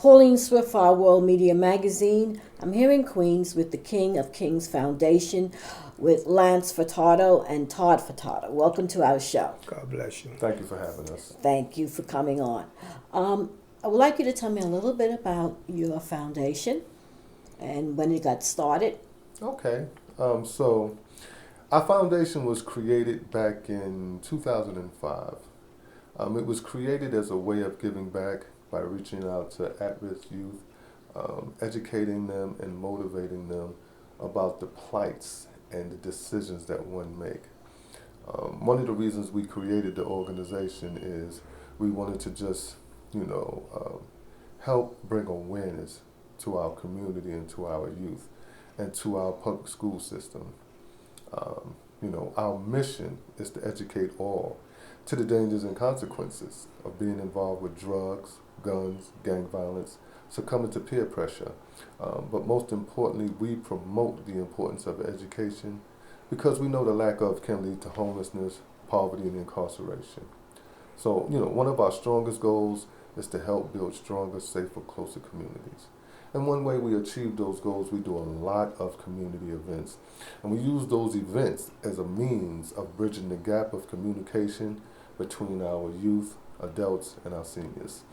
Pauline Swift for Our World Media Magazine. I'm here in Queens with the King of Kings Foundation, with Lance Furtado and Todd Feurtado. Welcome to our show. God bless you. Thank you for having us. Thank you for coming on. I would like you to tell me a little bit about your foundation and when it got started. Okay. So our foundation was created back in 2005. It was created as a way of giving back by reaching out to at-risk youth, educating them and motivating them about the plights and the decisions that one make. One of the reasons we created the organization is we wanted to just, help bring awareness to our community and to our youth and to our public school system. Our mission is to educate all to the dangers and consequences of being involved with drugs, guns, gang violence, succumbing to peer pressure. But most importantly, we promote the importance of education because we know the lack of can lead to homelessness, poverty, and incarceration. So, one of our strongest goals is to help build stronger, safer, closer communities. And one way we achieve those goals, we do a lot of community events. And we use those events as a means of bridging the gap of communication between our youth, adults, and our seniors.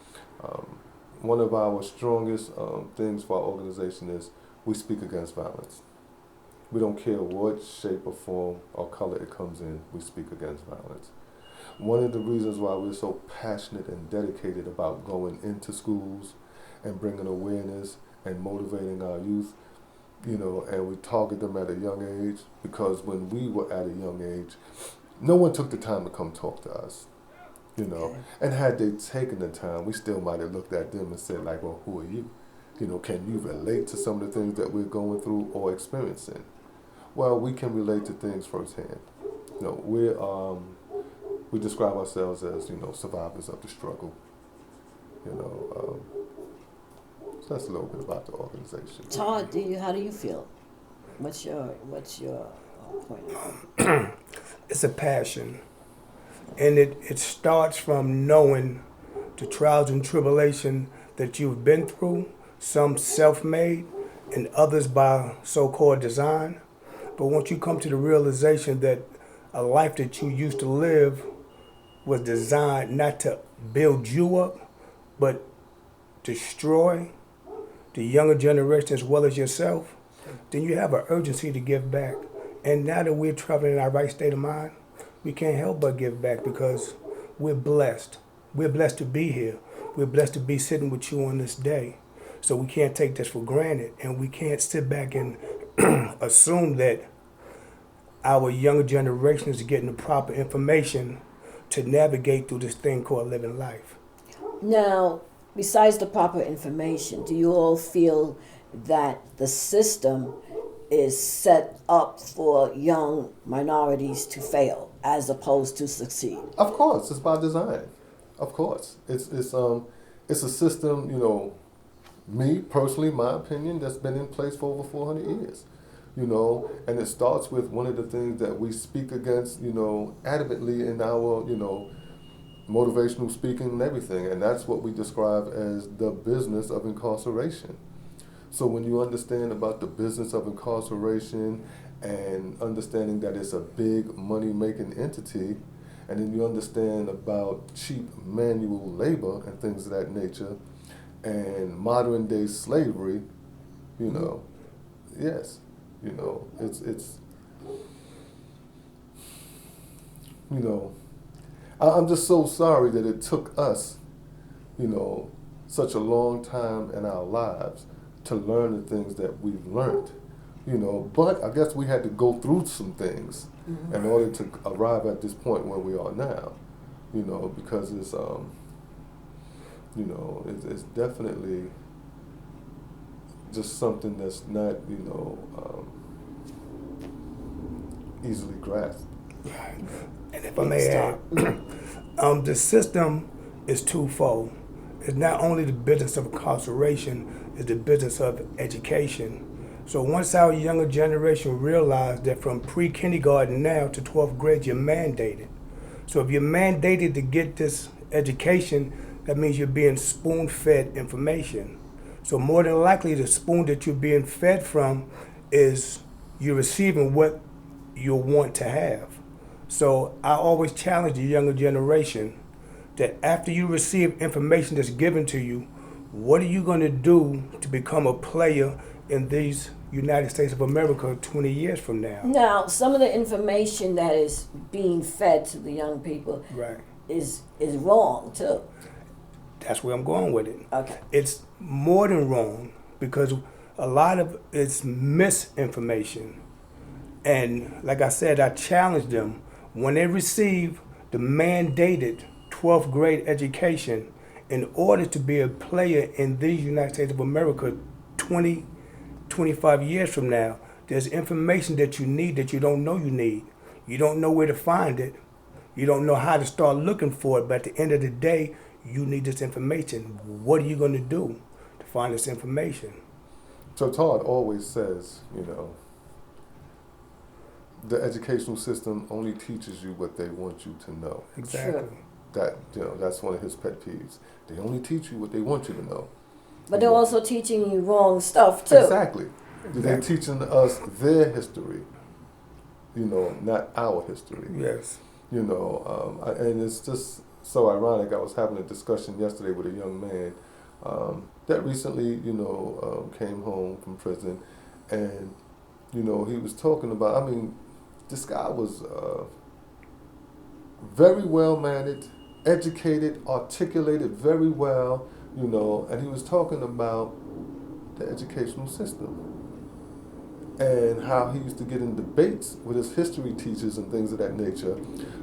One of our strongest things for our organization is we speak against violence. We don't care what shape or form or color it comes in, we speak against violence. One of the reasons why we're so passionate and dedicated about going into schools and bringing awareness and motivating our youth, and we target them at a young age, because when we were at a young age, no one took the time to come talk to us, Okay. And had they taken the time, we still might have looked at them and said, like, well, who are you? Can you relate to some of the things that we're going through or experiencing? Well, we can relate to things firsthand. We describe ourselves as, survivors of the struggle. So that's a little bit about the organization. Todd, how do you feel? What's your point of view? It's a passion. And it starts from knowing the trials and tribulation that you've been through, some self-made and others by so-called design. But once you come to the realization that a life that you used to live was designed not to build you up, but destroy the younger generation as well as yourself, then you have an urgency to give back. And now that we're traveling in our right state of mind, we can't help but give back because we're blessed. We're blessed to be here. We're blessed to be sitting with you on this day. So we can't take this for granted, and we can't sit back and assume that our younger generation is getting the proper information to navigate through this thing called living life. Now, besides the proper information, do you all feel that the system is set up for young minorities to fail as opposed to succeed? Of course, it's by design. Of course, it's a system. Me personally, my opinion, that's been in place for over 400 years. And it starts with one of the things that we speak against, adamantly in our, motivational speaking and everything, and that's what we describe as the business of incarceration. So when you understand about the business of incarceration and understanding that it's a big money-making entity, and then you understand about cheap manual labor and things of that nature, and modern-day slavery, yes, it's I'm just so sorry that it took us, such a long time in our lives to learn the things that we've learned, but I guess we had to go through some things in order to arrive at this point where we are now, because it's, it's definitely just something that's not, easily grasped. And if I may add, the system is twofold. It's not only the business of incarceration, it's the business of education. So once our younger generation realize that from pre-kindergarten now to 12th grade, you're mandated. So if you're mandated to get this education, that means you're being spoon-fed information. So more than likely, the spoon that you're being fed from is you're receiving what you want to have. So I always challenge the younger generation that after you receive information that's given to you, what are you going to do to become a player in these United States of America 20 years from now? Now, some of the information that is being fed to the young people Right. is wrong too. That's where I'm going with it. Okay. It's more than wrong because a lot of it's misinformation. And like I said, I challenge them when they receive the mandated 12th grade education in order to be a player in these United States of America 20, 25 years from now, there's information that you need that you don't know you need. You don't know where to find it. You don't know how to start looking for it. But at the end of the day, you need this information. What are you going to do to find this information? So Todd always says, the educational system only teaches you what they want you to know. Exactly. Sure. That's one of his pet peeves. They only teach you what they want you to know. But they're also teaching you wrong stuff too. Exactly. They're teaching us their history, not our history. Yes. And it's just so ironic. I was having a discussion yesterday with a young man that recently, came home from prison, and he was talking about. This guy was very well mannered, educated, articulated very well, and he was talking about the educational system and how he used to get in debates with his history teachers and things of that nature,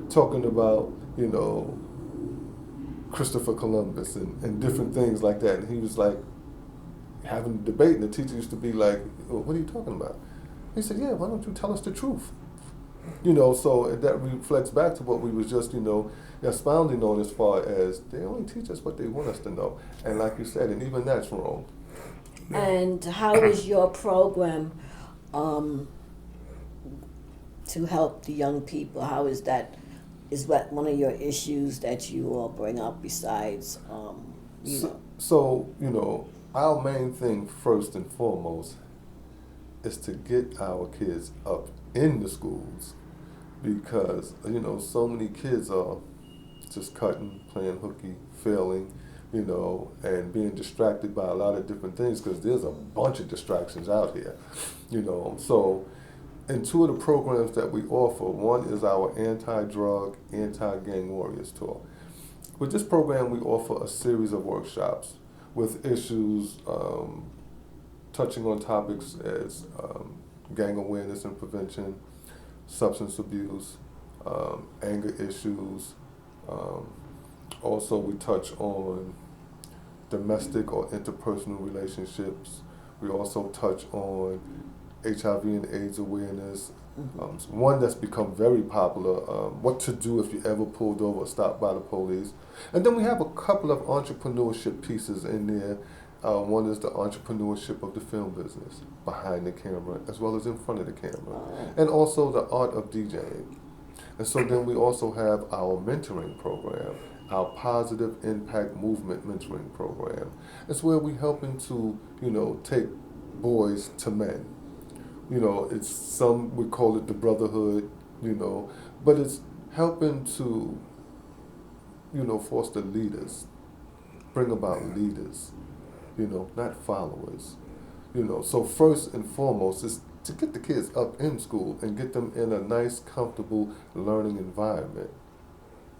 talking about, Christopher Columbus and different things like that. And he was like having a debate, and the teacher used to be like, well, what are you talking about? He said, yeah, why don't you tell us the truth? So that reflects back to what we was just, expounding on as far as they only teach us what they want us to know. And like you said, and even that's wrong. And how is your program to help the young people? How is that? Is that one of your issues that you all bring up besides, So, our main thing first and foremost is to get our kids up in the schools, because so many kids are just cutting, playing hooky, failing, and being distracted by a lot of different things, because there's a bunch of distractions out here, So, and two of the programs that we offer, one is our anti-drug, anti-gang warriors tour. With this program, we offer a series of workshops with issues touching on topics as gang awareness and prevention, substance abuse, anger issues. Also, we touch on domestic or interpersonal relationships. We also touch on HIV and AIDS awareness. One that's become very popular, what to do if you're ever pulled over or stopped by the police. And then we have a couple of entrepreneurship pieces in there. One is the entrepreneurship of the film business, behind the camera as well as in front of the camera. And also the art of DJing. And so then we also have our mentoring program, our Positive Impact Movement mentoring program. It's where we're helping to, take boys to men. It's some would call it the brotherhood, but it's helping to, foster leaders, bring about leaders, not followers. So first and foremost is to get the kids up in school and get them in a nice, comfortable learning environment.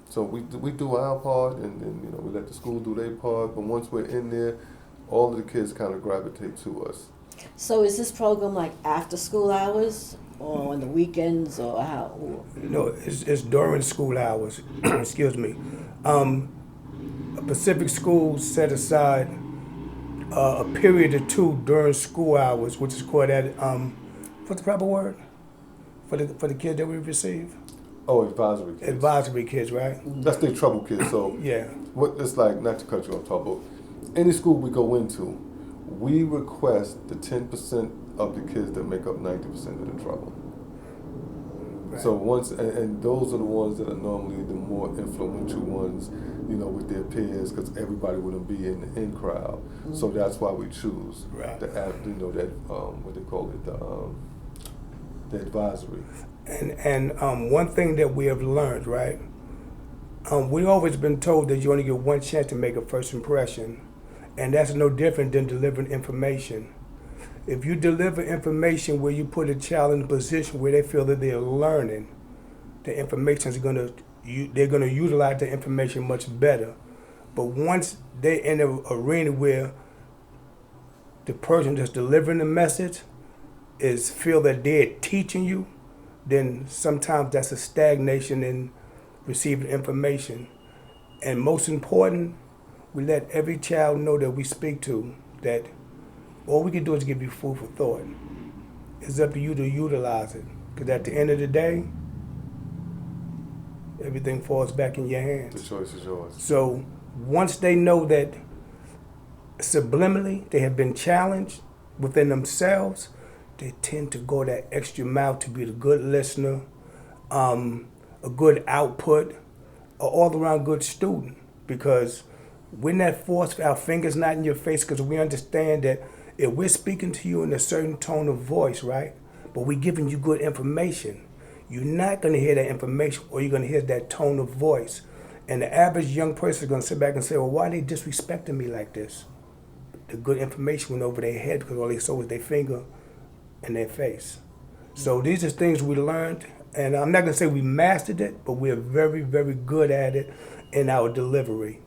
So we do our part, and then we let the school do their part. But once we're in there, all of the kids kind of gravitate to us. So is this program like after school hours or on the weekends or how? It's during school hours. Excuse me. A Pacific school set aside a period or two during school hours, which is called what's the proper word for the kids that we receive? Oh, advisory kids. Advisory kids, right? That's their trouble kids. So yeah. What it's like, not to cut you off, but any school we go into, we request the 10% of the kids that make up 90% of the trouble. So once, and those are the ones that are normally the more influential ones, you know, with their peers, because everybody wouldn't be in the in crowd. Mm-hmm. So that's why we choose Right. the you know, that what they call it, the advisory. And one thing that we have learned, right? We always been told that you only get one chance to make a first impression, and that's no different than delivering information. If you deliver information where you put a child in a position where they feel that they're learning, the information is they're gonna utilize the information much better. But once they're in an arena where the person that's delivering the message is feel that they're teaching you, then sometimes that's a stagnation in receiving information. And most important, we let every child know that we speak to that all we can do is give you food for thought. It's up to you to utilize it. Because at the end of the day, everything falls back in your The hands. choice is yours. So once they know that subliminally they have been challenged within themselves, they tend to go that extra mile to be the good listener, a good output, an all-around good student. Because we're not forced, our fingers not in your face, because we understand that if we're speaking to you in a certain tone of voice, right, but we're giving you good information, you're not going to hear that information, or you're going to hear that tone of voice. And the average young person is going to sit back and say, well, why are they disrespecting me like this? The good information went over their head because all they saw was their finger and their face. So these are things we learned, and I'm not going to say we mastered it, but we're very, very good at it in our delivery.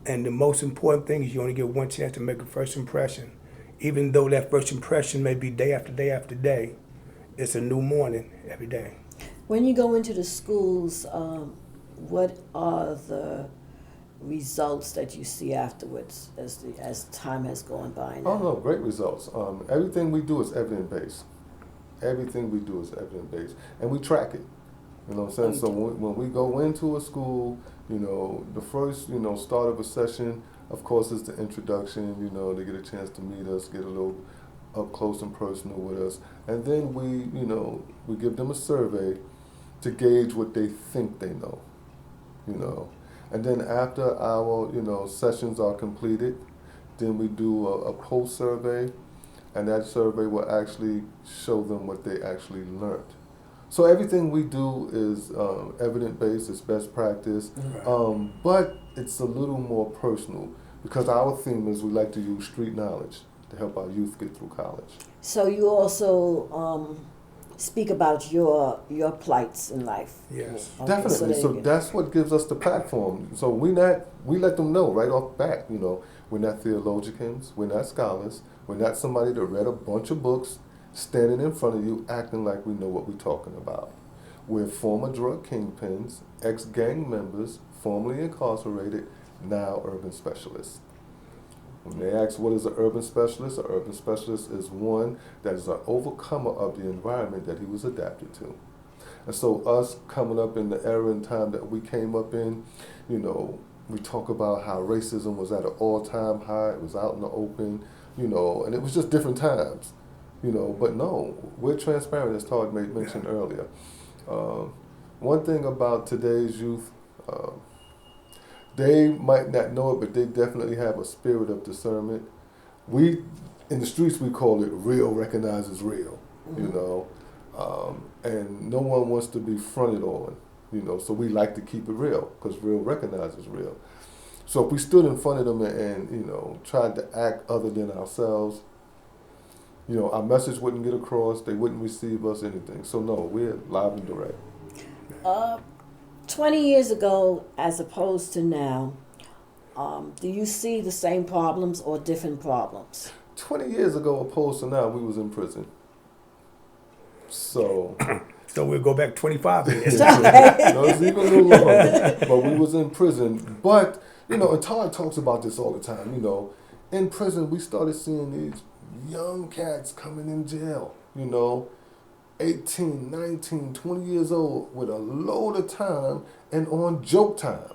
And the most important thing is you only get one chance to make a first impression. Even though that first impression may be day after day after day, it's a new morning every day. When you go into the schools, what are the results that you see afterwards as time has gone by now? Oh no, great results. Everything we do is evidence based. Everything we do is evidence based, and we track it. You know what I'm saying? So when we go into a school, you know, the first, you know, start of a session, of course, is the introduction. You know, they get a chance to meet us, get a little up close and personal with us, and then we give them a survey to gauge what they think they know. You know, and then after our, you know, sessions are completed, then we do a post survey, and that survey will actually show them what they actually learned. So everything we do is evidence based, it's best practice, but it's a little more personal because our theme is we like to use street knowledge to help our youth get through college. So you also speak about your plights in life. Yes. Okay, Definitely. So that's what gives us the platform. So we let them know right off the bat, you know, we're not theologians, we're not scholars, we're not somebody that read a bunch of books standing in front of you acting like we know what we're talking about. We're former drug kingpins, ex-gang members, formerly incarcerated, now urban specialists. When they ask what is an urban specialist is one that is an overcomer of the environment that he was adapted to. And so us coming up in the era and time that we came up in, you know, we talk about how racism was at an all-time high, it was out in the open, you know, and it was just different times. You know, but no, we're transparent, as Todd mentioned earlier. One thing about today's youth, they might not know it, but they definitely have a spirit of discernment. In the streets, we call it real recognizes real, you know, and no one wants to be fronted on, you know, so we like to keep it real because real recognizes real. So if we stood in front of them and you know, tried to act other than ourselves, you know, our message wouldn't get across, they wouldn't receive us, anything. So no, we're live and direct. 20 years ago as opposed to now, do you see the same problems or different problems? 20 years ago opposed to now, we was in prison. So So we'll go back 25 years. no, it's even a little longer. But we was in prison. But, you know, and Todd talks about this all the time, you know, in prison we started seeing these young cats coming in jail, you know, 18, 19, 20 years old with a load of time and on joke time.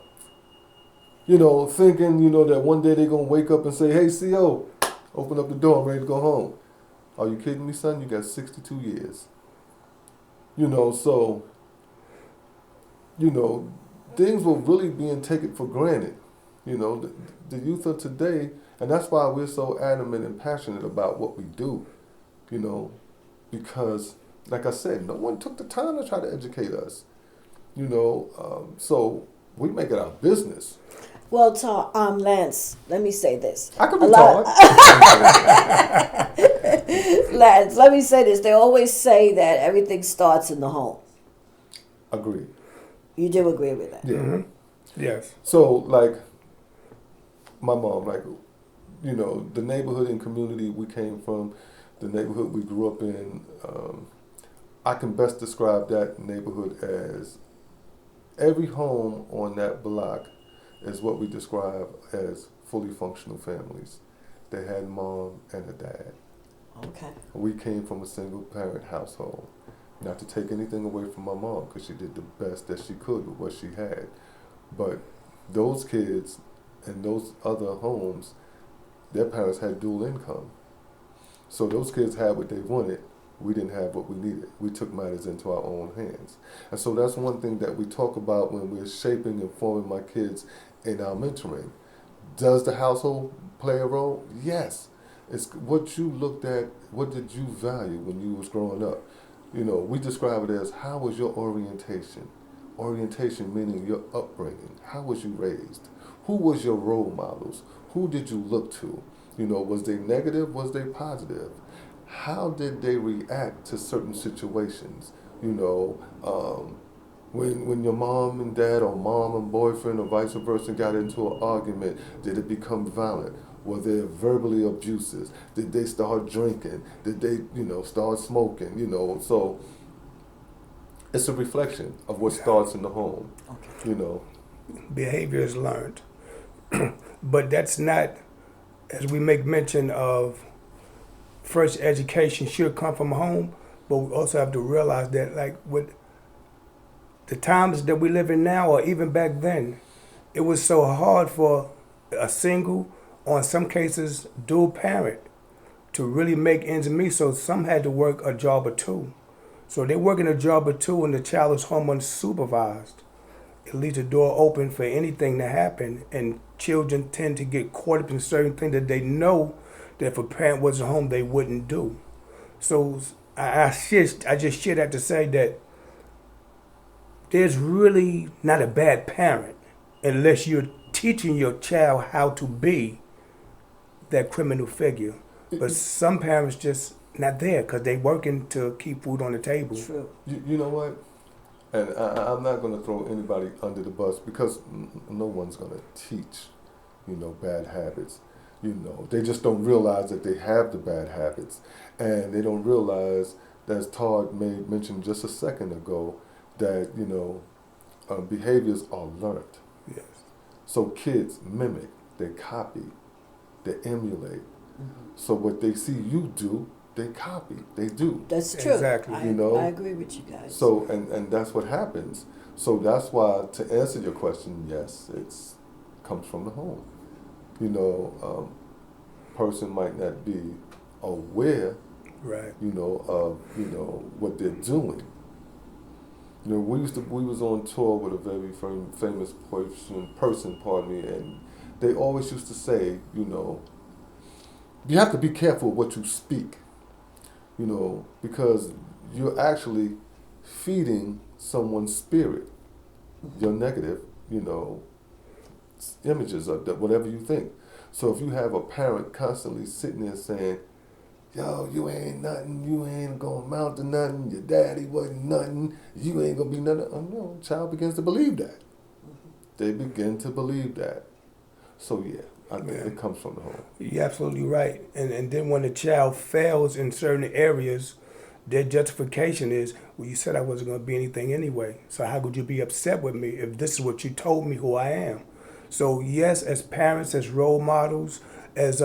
You know, thinking, you know, that one day they're going to wake up and say, hey, CO, open up the door, I'm ready to go home. Are you kidding me, son? You got 62 years. You know, so you know, things were really being taken for granted. You know, the youth of today, and that's why we're so adamant and passionate about what we do, you know, because, like I said, no one took the time to try to educate us, you know, so we make it our business. Well, Lance, let me say this. I could A be lot, taught. Lance, let me say this. They always say that everything starts in the home. Agreed. You do agree with that? Yeah. Mm-hmm. Yes. So, like, my mom, like, you know, the neighborhood and community we came from, the neighborhood we grew up in, I can best describe that neighborhood as every home on that block is what we describe as fully functional families. They had mom and a dad. Okay. We came from a single parent household. Not to take anything away from my mom, because she did the best that she could with what she had. But those kids in those other homes, their parents had dual income. So those kids had what they wanted. We didn't have what we needed. We took matters into our own hands. And so that's one thing that we talk about when we're shaping and forming my kids in our mentoring. Does the household play a role? Yes. It's what you looked at, what did you value when you was growing up? You know, we describe it as, how was your orientation? Orientation meaning your upbringing. How was you raised? Who was your role models? Who did you look to? You know, was they negative? Was they positive? How did they react to certain situations? You know, when your mom and dad or mom and boyfriend or vice versa got into an argument, did it become violent? Were there verbally abuses? Did they start drinking? Did they, you know, start smoking? You know, so it's a reflection of what starts in the home. Okay. You know. Behavior is learned. But that's not, as we make mention of, first education should come from home, but we also have to realize that, like, with the times that we live in now, or even back then, it was so hard for a single, or in some cases, dual parent to really make ends meet. So some had to work a job or two. So they're working a job or two and the child is home unsupervised. It leaves the door open for anything to happen, and children tend to get caught up in certain things that they know that if a parent wasn't home, they wouldn't do. So I just share that to say that there's really not a bad parent unless you're teaching your child how to be that criminal figure. But some parents just not there because they working to keep food on the table. True. You know what? And I'm not going to throw anybody under the bus, because no one's going to teach, you know, bad habits. You know, they just don't realize that they have the bad habits, and they don't realize, as Todd mentioned just a second ago, that, you know, behaviors are learned. Yes. So kids mimic, they copy, they emulate. Mm-hmm. So what they see you do, they copy, they do. That's true. Exactly. I, You know? I agree with you guys. So, and that's what happens. So that's why, to answer your question, yes, it's comes from the home. You know, person might not be aware, Right. you know, of, you know, what they're doing. You know, we was on tour with a very famous person, pardon me, and they always used to say, you know, you have to be careful what you speak, you know, because you're actually feeding someone's spirit, your negative, you know, images of that, whatever you think. So if you have a parent constantly sitting there saying, yo, you ain't nothing, you ain't gonna amount to nothing, your daddy wasn't nothing, you ain't gonna be nothing. Oh no, child begins to believe that. They begin to believe that. So yeah, I think it comes from the home. You're absolutely right. And then when the child fails in certain areas, their justification is, well, you said I wasn't going to be anything anyway. So how could you be upset with me if this is what you told me who I am? So yes, as parents, as role models, as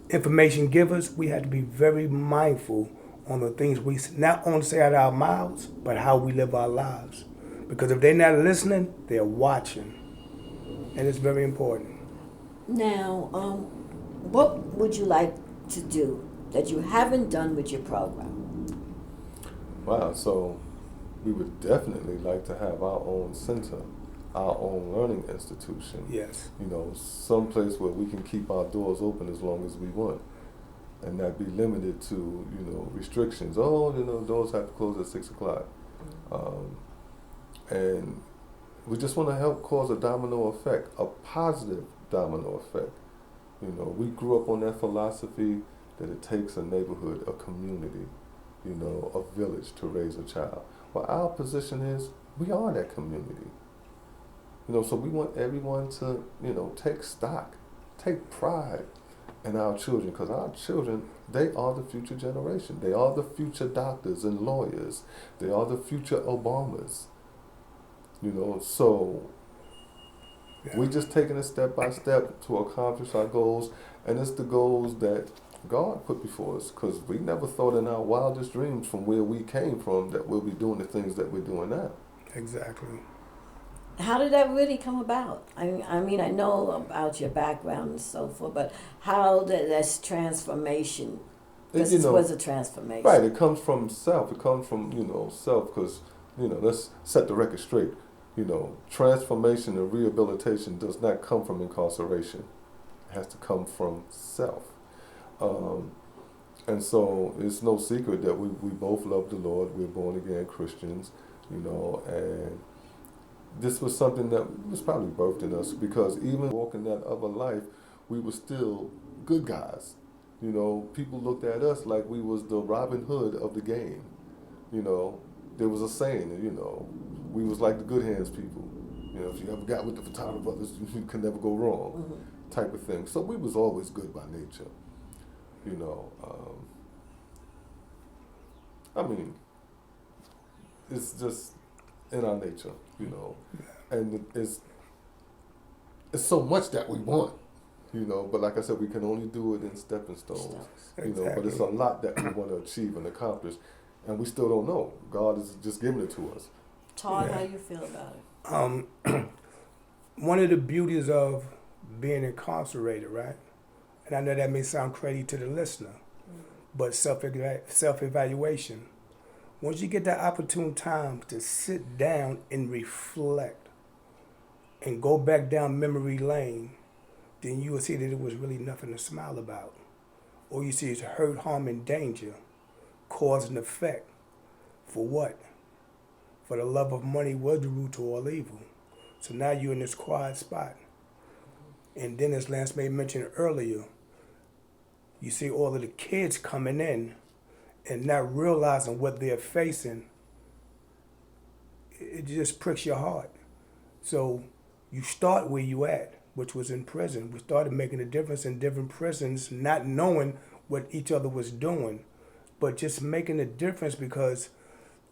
information givers, we have to be very mindful on the things we not only say out of our mouths, but how we live our lives. Because if they're not listening, they're watching. And it's very important. Now, what would you like to do that you haven't done with your program? Wow, so we would definitely like to have our own center, our own learning institution. Yes. You know, some place where we can keep our doors open as long as we want, and not be limited to, you know, restrictions. Oh, you know, doors have to close at 6 o'clock. And we just want to help cause a domino effect, a positive domino effect. You know, we grew up on that philosophy that it takes a neighborhood, a community, you know, a village to raise a child. Well, our position is we are that community. You know, so we want everyone to, you know, take stock, take pride in our children, because our children, they are the future generation. They are the future doctors and lawyers. They are the future Obamas. You know, so we're just taking it step by step to accomplish our goals, and it's the goals that God put before us, because we never thought in our wildest dreams from where we came from that we'll be doing the things that we're doing now. Exactly. How did that really come about? I mean, I know about your background and so forth, but how did this transformation? Because You this know, was a transformation. right, it comes from self. It comes from, you know, self, because, you know, let's set the record straight. You know, transformation and rehabilitation does not come from incarceration. It has to come from self. And so it's no secret that we both love the Lord. We're born again Christians, you know, and this was something that was probably birthed in us, because even walking that other life, we were still good guys. You know, people looked at us like we was the Robin Hood of the game. You know, there was a saying, you know, we was like the good hands people. You know, if you ever got with the Feurtado brothers, you can never go wrong, type of thing. So we was always good by nature. You know, I mean, it's just in our nature, you know, and it's so much that we want, you know, but like I said, we can only do it in stepping stones, you know, but it's a lot that we want to achieve and accomplish, and we still don't know. God is just giving it to us. Todd, how you feel about it? One of the beauties of being incarcerated, right? And I know that may sound crazy to the listener, but self-evaluation. Once you get that opportune time to sit down and reflect and go back down memory lane, then you will see that it was really nothing to smile about. All you see is hurt, harm, and danger, cause and effect. For what? For the love of money was the root to all evil. So now you're in this quiet spot. And then, as Lance may mention earlier, you see all of the kids coming in and not realizing what they're facing. It just pricks your heart. So you start where you at, which was in prison. We started making a difference in different prisons, not knowing what each other was doing, but just making a difference, because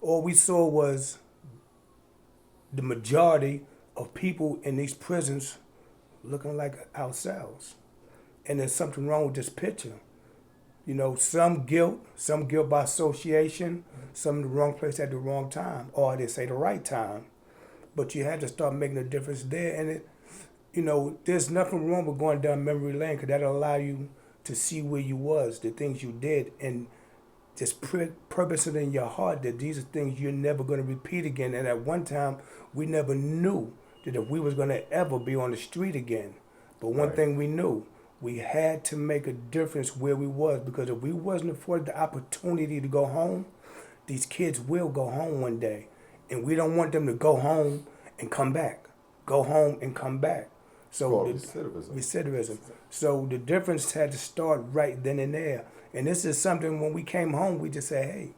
all we saw was the majority of people in these prisons looking like ourselves. And there's something wrong with this picture. You know, some guilt by association, some in the wrong place at the wrong time, or they say the right time. But you had to start making a difference there. And it, you know, there's nothing wrong with going down memory lane, because that'll allow you to see where you was, the things you did, and just purpose it in your heart that these are things you're never going to repeat again. And at one time, we never knew that if we was going to ever be on the street again. But one thing we knew, we had to make a difference where we was, because if we wasn't afforded the opportunity to go home, these kids will go home one day. And we don't want them to go home and come back. Go home and come back. So recidivism. So the difference had to start right then and there. And this is something, when we came home, we just say, hey,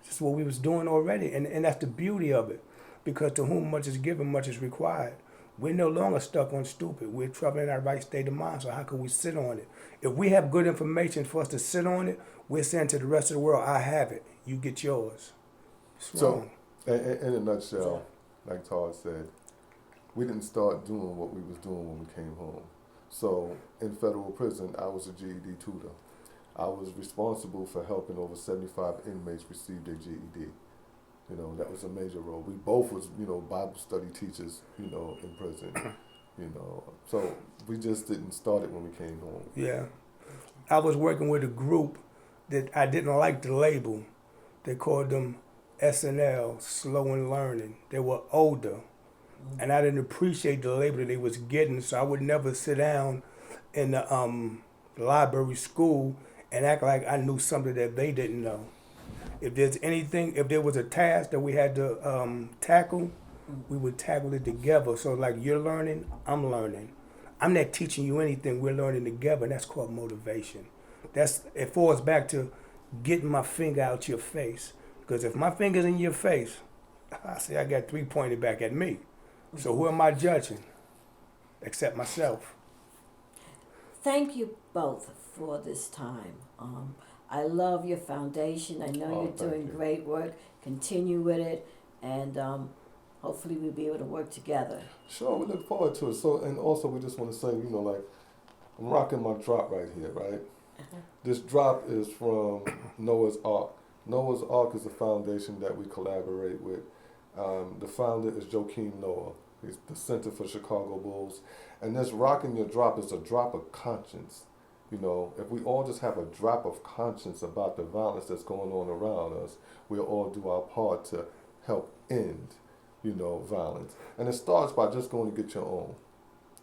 this is what we was doing already. And that's the beauty of it. Because to whom much is given, much is required. We're no longer stuck on stupid. We're traveling in our right state of mind, so how can we sit on it? If we have good information for us to sit on it, we're saying to the rest of the world, I have it. You get yours. It's wrong. So, in a nutshell, like Todd said, we didn't start doing what we was doing when we came home. So, in federal prison, I was a GED tutor. I was responsible for helping over 75 inmates receive their GED. You know, that was a major role. We both was, you know, Bible study teachers, you know, in prison, you know. So we just didn't start it when we came home. Yeah. I was working with a group that I didn't like the label. They called them SNL, Slow and Learning. They were older, and I didn't appreciate the label that they was getting, so I would never sit down in the library school and act like I knew something that they didn't know. If there's anything, if there was a task that we had to tackle, we would tackle it together. So like you're learning, I'm learning. I'm not teaching you anything. We're learning together, and that's called motivation. It falls back to getting my finger out your face. Because if my finger's in your face, I say I got three pointed back at me. So who am I judging? Except myself. Thank you both for this time. I love your foundation. I know you're doing great work. Continue with it, and hopefully we'll be able to work together. Sure, we look forward to it. So, and also we just want to say, like, I'm rocking my drop right here, right? This drop is from Noah's Ark. Noah's Ark is a foundation that we collaborate with. The founder is Joakim Noah. He's the Center for Chicago Bulls. And this rocking your drop is a drop of conscience. If we all just have a drop of conscience about the violence that's going on around us, we'll all do our part to help end, violence. And it starts by just going to get your own.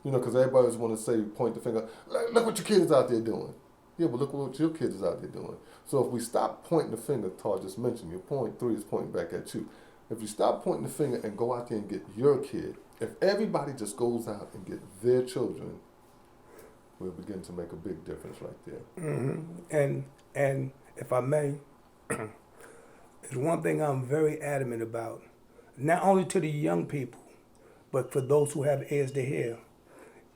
Because everybody always want to say, point the finger, look what your kids out there doing. Yeah, but look what your kids is out there doing. So if we stop pointing the finger, Todd just mentioned, your point 3 is pointing back at you. If you stop pointing the finger and go out there and get your kid, if everybody just goes out and get their children, we'll begin to make a big difference right there. Mm-hmm. And if I may, there's one thing I'm very adamant about, not only to the young people, but for those who have ears to hear.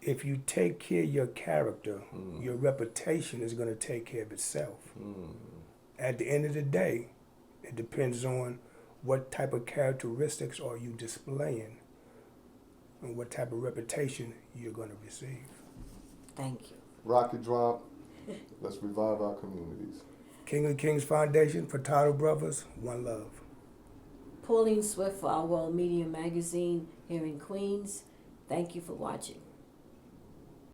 If you take care of your character, your reputation is going to take care of itself. At the end of the day, it depends on what type of characteristics are you displaying and what type of reputation you're going to receive. Thank you. Rocket drop. Let's revive our communities. King of Kings Foundation, Feurtado Brothers, one love. Pauline Swift for Our World Media Magazine here in Queens. Thank you for watching.